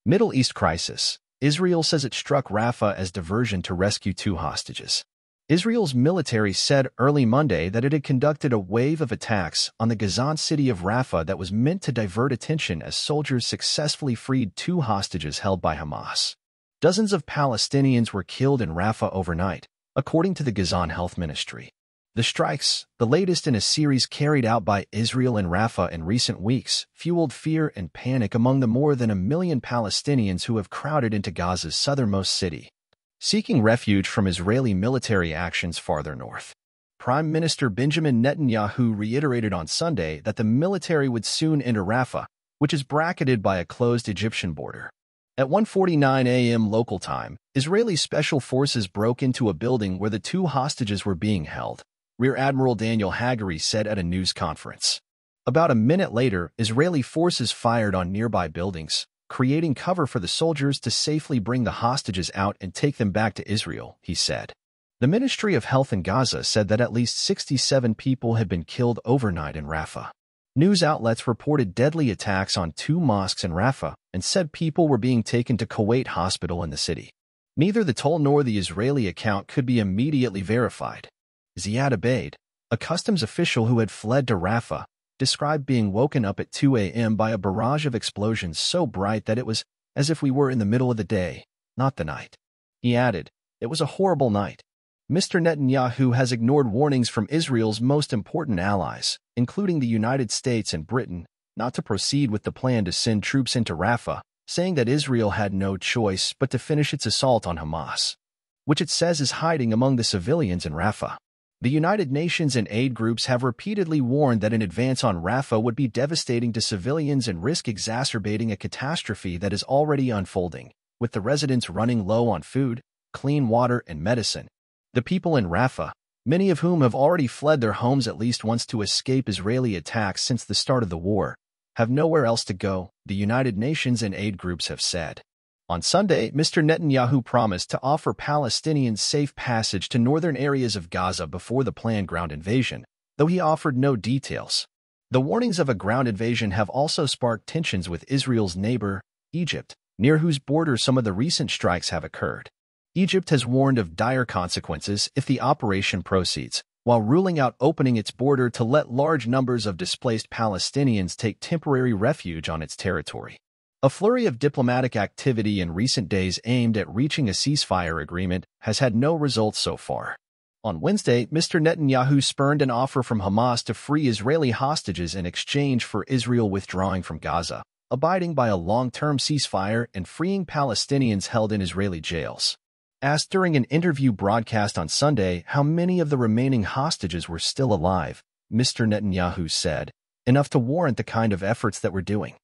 Middle East crisis. Israel says it struck Rafah as diversion to rescue 2 hostages. Israel's military said early Monday that it had conducted a wave of attacks on the Gazan city of Rafah that was meant to divert attention as soldiers successfully freed 2 hostages held by Hamas. Dozens of Palestinians were killed in Rafah overnight, according to the Gazan Health Ministry. The strikes, the latest in a series carried out by Israel in Rafah in recent weeks, fueled fear and panic among the more than 1 million Palestinians who have crowded into Gaza's southernmost city, seeking refuge from Israeli military actions farther north. Prime Minister Benjamin Netanyahu reiterated on Sunday that the military would soon enter Rafah, which is bracketed by a closed Egyptian border. At 1:49 a.m. local time, Israeli special forces broke into a building where the 2 hostages were being held, Rear Admiral Daniel Hagari said at a news conference. About a minute later, Israeli forces fired on nearby buildings, creating cover for the soldiers to safely bring the hostages out and take them back to Israel, he said. The Ministry of Health in Gaza said that at least 67 people had been killed overnight in Rafah. News outlets reported deadly attacks on 2 mosques in Rafah and said people were being taken to Kuwait Hospital in the city. Neither the toll nor the Israeli account could be immediately verified. Ziad Abaid, a customs official who had fled to Rafah, described being woken up at 2 a.m. by a barrage of explosions so bright that it was as if we were in the middle of the day, not the night. He added, "It was a horrible night." Mr. Netanyahu has ignored warnings from Israel's most important allies, including the United States and Britain, not to proceed with the plan to send troops into Rafah, saying that Israel had no choice but to finish its assault on Hamas, which it says is hiding among the civilians in Rafah. The United Nations and aid groups have repeatedly warned that an advance on Rafah would be devastating to civilians and risk exacerbating a catastrophe that is already unfolding, with the residents running low on food, clean water, and medicine. The people in Rafah, many of whom have already fled their homes at least once to escape Israeli attacks since the start of the war, have nowhere else to go, the United Nations and aid groups have said. On Sunday, Mr. Netanyahu promised to offer Palestinians safe passage to northern areas of Gaza before the planned ground invasion, though he offered no details. The warnings of a ground invasion have also sparked tensions with Israel's neighbor, Egypt, near whose border some of the recent strikes have occurred. Egypt has warned of dire consequences if the operation proceeds, while ruling out opening its border to let large numbers of displaced Palestinians take temporary refuge on its territory. A flurry of diplomatic activity in recent days aimed at reaching a ceasefire agreement has had no results so far. On Wednesday, Mr. Netanyahu spurned an offer from Hamas to free Israeli hostages in exchange for Israel withdrawing from Gaza, abiding by a long-term ceasefire and freeing Palestinians held in Israeli jails. Asked during an interview broadcast on Sunday how many of the remaining hostages were still alive, Mr. Netanyahu said, "Enough to warrant the kind of efforts that we're doing."